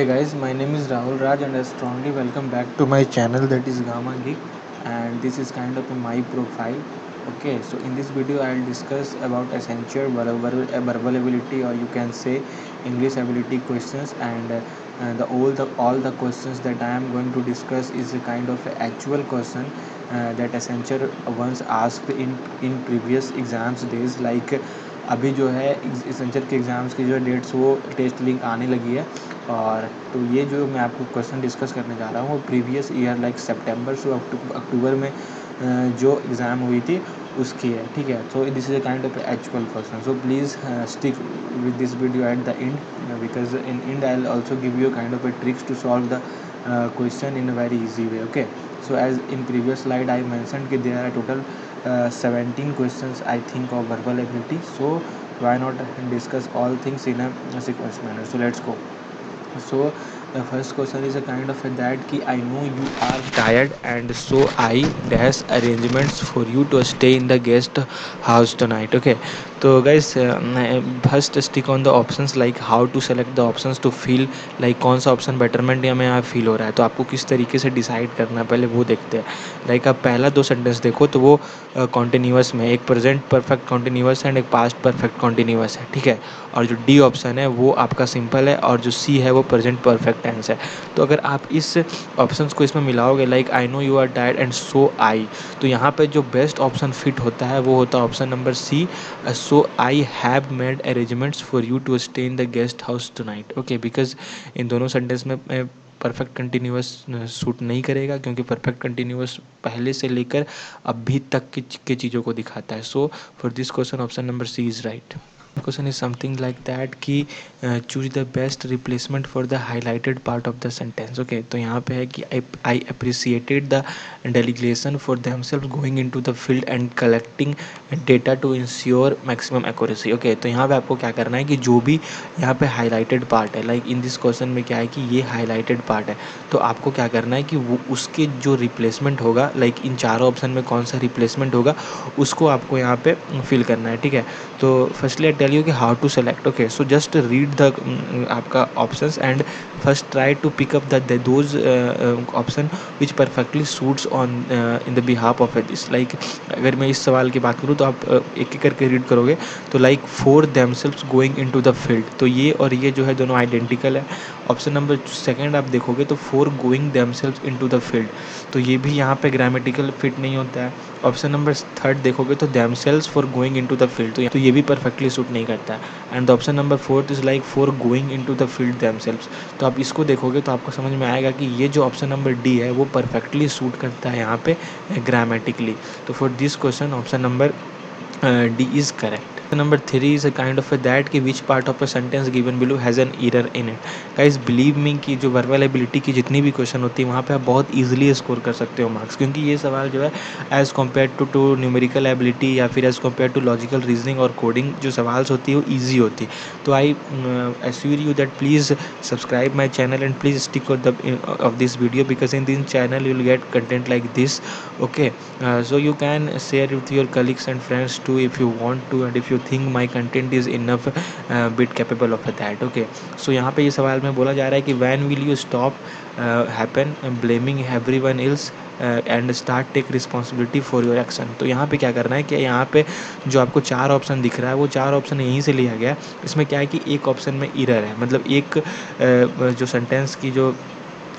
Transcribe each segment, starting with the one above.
Hey guys, my name is Rahul Raj and I strongly welcome back to my channel, that is Gamma Geek, and this is kind of my profile. Okay, so in this video I'll discuss about essential verbal ability, or you can say English ability questions, and all the questions that I am going to discuss is a kind of a actual question that essential once asked in previous exams days. Like अभी जो है Accenture के exams की जो dates वो test link आने लगी है, और तो ये जो मैं आपको क्वेश्चन डिस्कस करने जा रहा हूँ वो प्रीवियस ईयर लाइक सितंबर से अक्टूबर में जो एग्ज़ाम हुई थी उसकी है, ठीक है। So this is a kind of actual question, so please stick with this video at the end, because in and I will also give you kind of a tricks to solve the question in a very easy way. Okay, so as in previous slide I mentioned that there are total 17 questions I think of verbal ability, so why not discuss all things in a sequence manner. So let's go. So the first question is a kind of a that कि I know you are tired and so I dash arrangements for you to stay in the guest house tonight. Okay, तो guys first stick on the options, like how to select the options to feel like कौन सा option betterment या में यहाँ feel हो रहा है, तो आपको किस तरीके से डिसाइड करना है पहले वो देखते हैं। लाइक आप पहला दो सेंटेंस देखो तो वो कॉन्टिन्यूअस में, एक प्रेजेंट परफेक्ट कॉन्टिन्यूअस एंड एक पास्ट परफेक्ट कॉन्टिन्यूअस है, ठीक है। और जो डी ऑप्शन है वो आपका सिंपल है, और जो सी है वो प्रेजेंट परफेक्ट टेंस है। तो अगर आप इस ऑप्शंस को इसमें मिलाओगे, like I know you are tired and so I, तो यहाँ पे जो बेस्ट ऑप्शन फिट होता है वो होता है option number C, so I have made arrangements for you to stay in the guest house tonight. Okay, because in दोनों सेंटेंस में परफेक्ट कंटिन्यूअस सूट नहीं करेगा, क्योंकि परफेक्ट कंटिन्यूअस पहले से लेकर अभी तक की चीज़ों को दिखाता है। So for this question option number C is right. Question is something like that कि choose the best replacement for the highlighted part of the sentence. Okay, तो यहाँ पे है कि I appreciated the delegation for themselves going into the field and collecting data to ensure maximum accuracy. Okay, तो यहाँ पे आपको क्या करना है कि जो भी यहाँ पे हाईलाइटेड पार्ट है, लाइक इन दिस क्वेश्चन में क्या है कि ये हाईलाइटेड पार्ट है, तो आपको क्या करना है कि वो उसके जो रिप्लेसमेंट होगा, लाइक इन चारों ऑप्शन में कौन सा रिप्लेसमेंट होगा उसको आपको यहाँ पे फिल करना है, ठीक है। तो फर्स्टली आई टेल यू कि how to select. Okay, so just read the आपका options and first try to pick up the those option which perfectly suits on in the behalf of this. Like अगर मैं इस सवाल की बात करूँ तो आप एक एक करके रीड करोगे, तो like for themselves going into the field, तो ये और ये जो है दोनों आइडेंटिकल है। ऑप्शन नंबर सेकंड आप देखोगे तो for going themselves into the field, तो ये भी यहाँ पे ग्रामेटिकल फिट नहीं होता है। ऑप्शन नंबर थर्ड देखोगे तो themselves for going into the field, तो ये भी परफेक्टली सूट नहीं करता है। And the option number fourth is like for going into the field themselves, तो आप इसको देखोगे तो आपको समझ में आएगा कि ये जो ऑप्शन नंबर डी है वो परफेक्टली सूट करता है यहाँ पे ग्रामेटिकली। तो for this question option number D is correct. Number three is a kind of that कि which part of a sentence given below has an error in it. Guys believe me कि जो verbal ability की जितनी भी question होती है वहाँ पे आप बहुत इजीली स्कोर कर सकते हो मार्क्स, क्योंकि ये सवाल जो है as compare to numerical ability या फिर as compare to logical reasoning और कोडिंग जो सवाल होती है वो ईजी होती है। तो I assure you that please subscribe my channel and please stick of this video, because in this channel you will get content like this. Okay, so you can share with your colleagues and friends too if you want to, and if you think my content is enough bit capable of that. Okay, so यहाँ पे ये सवाल में बोला जा रहा है कि when will you stop happen blaming everyone else and start take responsibility for your action। तो यहाँ पे क्या करना है कि यहाँ पे जो आपको चार ऑप्शन दिख रहा है वो चार ऑप्शन यहीं से लिया गया है। इसमें क्या है कि एक ऑप्शन में इरर है, मतलब एक जो सेंटेंस की जो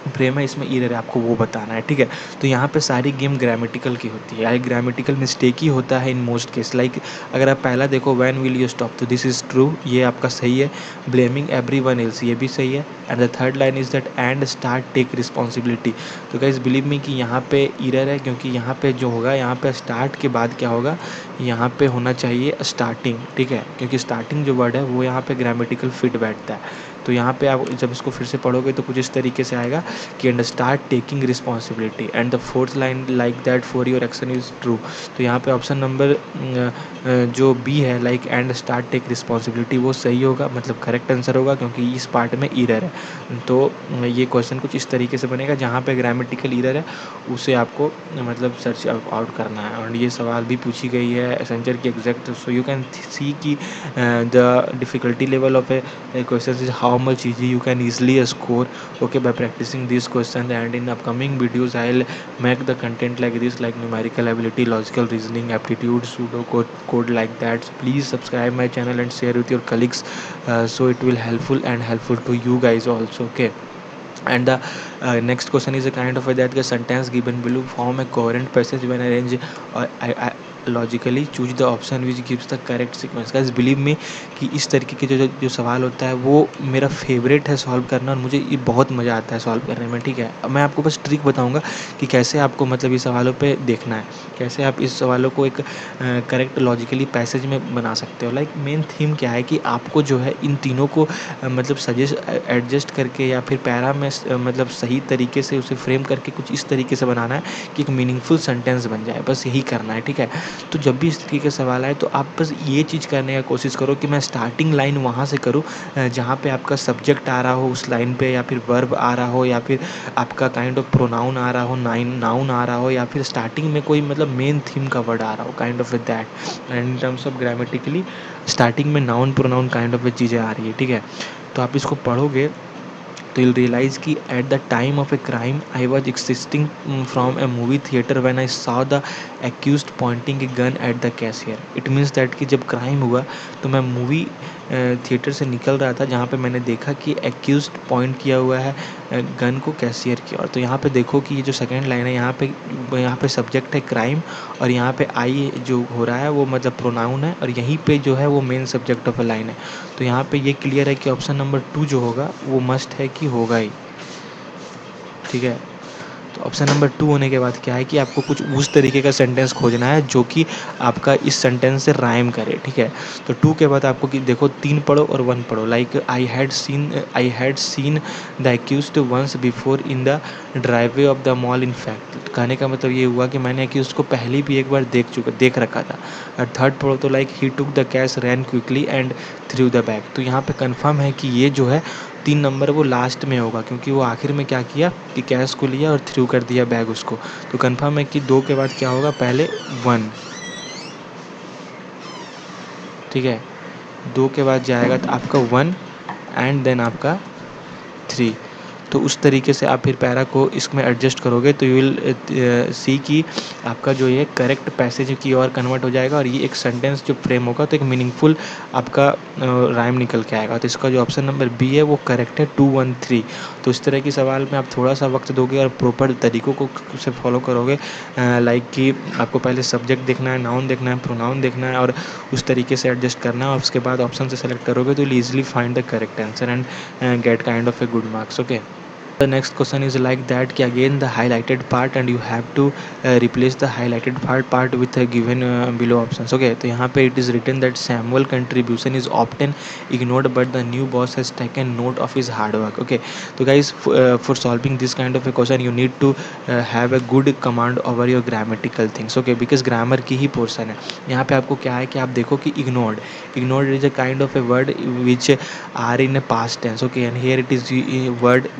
फ्रेम है इसमें इरर है, आपको वो बताना है, ठीक है। तो यहाँ पे सारी गेम ग्रामेटिकल की होती है, यानी ग्रामेटिकल मिस्टेक ही होता है इन मोस्ट केस। लाइक अगर आप पहला देखो व्हेन विल यू स्टॉप, तो दिस इज़ ट्रू, ये आपका सही है। ब्लेमिंग एवरीवन एल्स, ये भी सही है। And the third line is that and start take responsibility, तो गाइस बिलीव मी कि यहाँ पे इरर है, क्योंकि यहाँ पे जो होगा, यहाँ पे स्टार्ट के बाद क्या होगा, यहाँ पे होना चाहिए स्टार्टिंग, ठीक है, क्योंकि स्टार्टिंग जो वर्ड है वो यहाँ पे ग्रामेटिकल फिट बैठता है। तो यहाँ पे आप जब इसको फिर से पढ़ोगे तो कुछ इस तरीके से आएगा कि and start taking responsibility, and the fourth line like that for your action is true. तो यहाँ पे ऑप्शन नंबर जो बी है, like and start take responsibility, वो सही होगा, मतलब करेक्ट आंसर होगा, क्योंकि इस पार्ट में इरर है। तो ये क्वेश्चन कुछ इस तरीके से बनेगा, जहाँ पे ग्रामेटिकल इरर है उसे आपको मतलब सर्च आउट करना है। और ये सवाल भी पूछी गई है एसेंचर की exact, so you can see कि the difficulty level of a question is how much easy you can easily score, okay, by practicing these questions. And in upcoming videos I'll make the content like this, like numerical ability, logical reasoning, aptitude, pseudo code like that. So please subscribe my channel and share with your colleagues, so it will helpful to you guys also, okay. And the next question is a kind of a that the sentence given below form a coherent passage when arranged I logically choose the option which gives the correct sequence. guys believe me कि इस तरीके के जो सवाल होता है वो मेरा फेवरेट है सॉल्व करना, और मुझे ये बहुत मज़ा आता है सॉल्व करने में, ठीक है। अब मैं आपको बस ट्रिक बताऊंगा कि कैसे आपको मतलब ये सवालों पे देखना है, कैसे आप इस सवालों को एक करेक्ट लॉजिकली पैसेज में बना सकते हो। लाइक मेन थीम क्या है कि आपको जो है इन तीनों को मतलब सजेस्ट एडजस्ट करके या फिर पैरा में मतलब सही तरीके से उसे फ्रेम करके कुछ इस तरीके से बनाना है कि एक मीनिंगफुल सेंटेंस बन जाए, बस यही करना है, ठीक है। तो जब भी इस तरीके के सवाल आए तो आप बस ये चीज़ करने का कोशिश करो कि मैं स्टार्टिंग लाइन वहाँ से करूँ जहाँ पे आपका सब्जेक्ट आ रहा हो उस लाइन पे, या फिर वर्ब आ रहा हो, या फिर आपका काइंड ऑफ प्रोनाउन आ रहा हो, नाउन आ रहा हो, या फिर स्टार्टिंग में कोई मतलब मेन थीम का वर्ड आ रहा हो, kind of that. And in terms of grammatically starting में नाउन प्रोनाउन काइंड ऑफ चीज़ें आ रही है, ठीक है। तो आप इसको पढ़ोगे तो you'll realize कि at the time of a crime I was existing from a movie theater when I saw the accused pointing a gun at the cashier. It means that कि जब क्राइम हुआ तो मैं मूवी थिएटर से निकल रहा था जहाँ पे मैंने देखा कि एक्यूज्ड पॉइंट किया हुआ है गन को कैशियर की ओर। तो यहाँ पे देखो कि ये जो सेकंड लाइन है यहाँ पे सब्जेक्ट है क्राइम, और यहाँ पे आई जो हो रहा है वो मतलब प्रोनाउन है, और यहीं पे जो है वो main subject of a line है। तो यहाँ पे ये क्लियर है कि ऑप्शन नंबर 2 जो होगा वो मस्ट है कि होगा ही, ठीक है। तो ऑप्शन नंबर 2 होने के बाद क्या है कि आपको कुछ उस तरीके का सेंटेंस खोजना है जो कि आपका इस सेंटेंस से राइम करे, ठीक है। तो 2 के बाद आपको कि देखो 3 पढ़ो और 1 पढ़ो। Like I had seen the accused once before in the driveway of the mall in fact. कहने का मतलब ये हुआ कि मैंने एक्यूज्ड को पहले भी एक बार देख रखा था। और 3rd पढ़ो तो like he took the cash ran quickly and threw the bag. तो यहाँ पे कंफर्म है कि ये जो है 3 नंबर वो लास्ट में होगा, क्योंकि वो आखिर में क्या किया कि कैश को लिया और थ्रू कर दिया बैग उसको। तो कंफर्म है कि 2 के बाद क्या होगा, पहले 1, ठीक है। 2 के बाद जाएगा तो आपका 1 एंड देन आपका 3। तो उस तरीके से आप फिर पैरा को इसमें एडजस्ट करोगे तो यू विल सी कि आपका जो ये करेक्ट पैसेज की ओर कन्वर्ट हो जाएगा, और ये एक सेंटेंस जो फ्रेम होगा तो एक मीनिंगफुल आपका राइम निकल के आएगा। तो इसका जो ऑप्शन नंबर बी है वो करेक्ट है, 213। तो इस तरह की सवाल में आप थोड़ा सा वक्त दोगे और प्रॉपर तरीक़ों को से फॉलो करोगे, लाइक कि आपको पहले सब्जेक्ट देखना है, नाउन देखना है, प्रोनाउन देखना है, और उस तरीके से एडजस्ट करना है, और उसके बाद ऑप्शन से सेलेक्ट करोगे तो easily find the correct answer and get kind of a good marks, okay. The next question is like that कि again the highlighted part and you have to replace the highlighted part with a given below options, okay। तो यहाँ पे it is written that Samuel contribution is often ignored but the new boss has taken note of his hard work, okay। तो guys for solving this kind of a question you need to have a good command over your grammatical things, okay, because grammar की ही portion है। यहाँ पे आपको क्या है कि आप देखो कि ignored is a kind of a word which are in a past tense, okay, and here it is word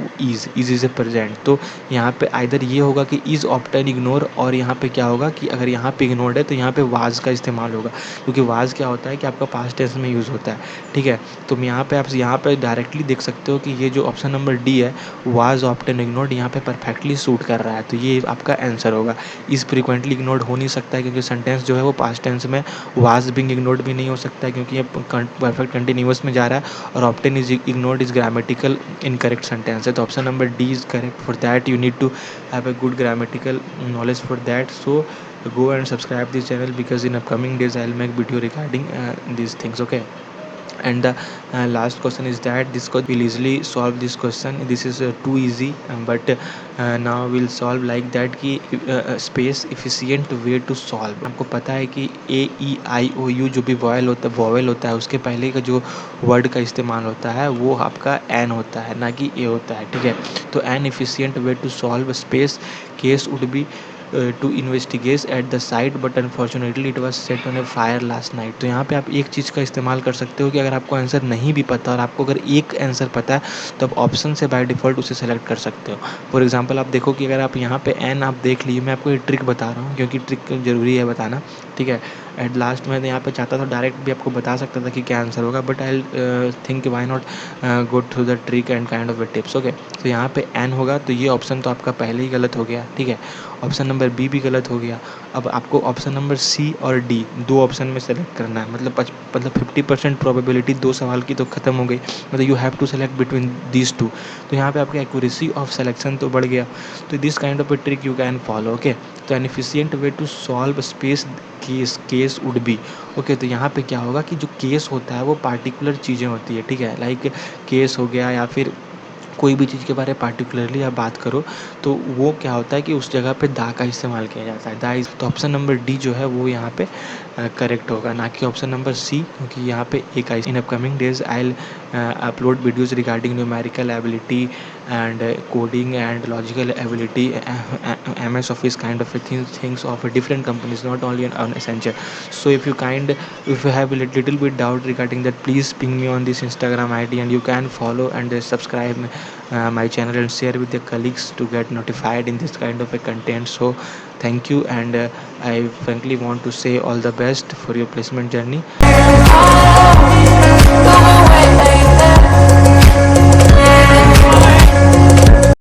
is a present। तो यहाँ पे आइदर ये होगा कि इज़ ऑफ्टन इग्नोर, और यहाँ पे क्या होगा कि अगर यहाँ पे इग्नोर्ड है तो यहाँ पे वाज का इस्तेमाल होगा, क्योंकि वाज क्या होता है कि आपका पास्ट टेंस में यूज़ होता है, ठीक है। तो यहाँ पे आप यहाँ पे डायरेक्टली देख सकते हो कि ये जो ऑप्शन नंबर डी है वाज ऑफ्टन इग्नोर्ड यहाँ पे परफेक्टली सूट कर रहा है, तो ये आपका आंसर होगा। इज़ फ्रीक्वेंटली इग्नोर्ड हो नहीं सकता है क्योंकि सेंटेंस जो है वो पास्ट टेंस में, वाज बिंग इग्नोर्ड भी नहीं हो सकता है क्योंकि ये परफेक्ट कंटिन्यूअस में जा रहा है, और often is ignored is grammatical incorrect sentence है। तो option number D is correct. For that you need to have a good grammatical knowledge for that, so go and subscribe this channel because in upcoming days I'll make video regarding these things, okay। And the last question is that this will easily solve this question, this is too easy, but now we'll solve like that कि space efficient way to solve। आपको पता है कि A E I O U जो भी vowel होता है उसके पहले का जो वर्ड का इस्तेमाल होता है वो आपका एन होता है, ना कि ए होता है, ठीक है। तो an efficient way to solve space case would be to investigate at the site but unfortunately it was set on a fire last night. तो यहाँ पे आप एक चीज़ का इस्तेमाल कर सकते हो कि अगर आपको आंसर नहीं भी पता और आपको अगर एक आंसर पता है तो आप ऑप्शन से बाय डिफ़ॉल्ट उसे सेलेक्ट कर सकते हो। फॉर एग्जांपल आप देखो कि अगर आप यहाँ पे एन आप देख लीजिए, मैं आपको ये ट्रिक बता रहा हूँ क्योंकि ट्रिक ज़रूरी है बताना, ठीक है। एट लास्ट मैं यहाँ पे चाहता था डायरेक्ट भी आपको बता सकता था कि क्या आंसर होगा, but I think why not go through the trick and kind of tips. Okay, तो यहाँ पे एन होगा, तो ये ऑप्शन तो आपका पहले ही गलत हो गया, ठीक है। ऑप्शन नंबर बी भी गलत हो गया। अब आपको ऑप्शन नंबर सी और डी दो ऑप्शन में सेलेक्ट करना है, मतलब 50% प्रोबेबिलिटी दो सवाल की तो ख़त्म हो गई, मतलब you have to select between these two. तो यहाँ पे आपका एक्यूरेसी ऑफ सिलेक्शन तो बढ़ गया। तो this kind of a trick you can follow. Okay, तो an efficient way to solve space case would be. Okay, तो यहाँ पे क्या होगा कि जो केस होता है वो पार्टिकुलर चीज़ें होती है, ठीक है। लाइक केस हो गया या फिर कोई भी चीज़ के बारे में पार्टिकुलरली आप बात करो, तो वो क्या होता है कि उस जगह पे दा का इस्तेमाल किया जाता है। दा इस तो ऑप्शन नंबर डी जो है वो यहाँ पे करेक्ट होगा, ना कि ऑप्शन नंबर सी, क्योंकि यहाँ पे एक I in upcoming days I will upload videos regarding numerical ability and coding and logical ability, MS Office kind of a things of a different companies, not only on Accenture. So if you have a little bit doubt regarding that, please ping me on this Instagram ID, and you can follow and subscribe my channel and share with your colleagues to get notified in this kind of a content. So thank you, and I frankly want to say all the best for your placement journey.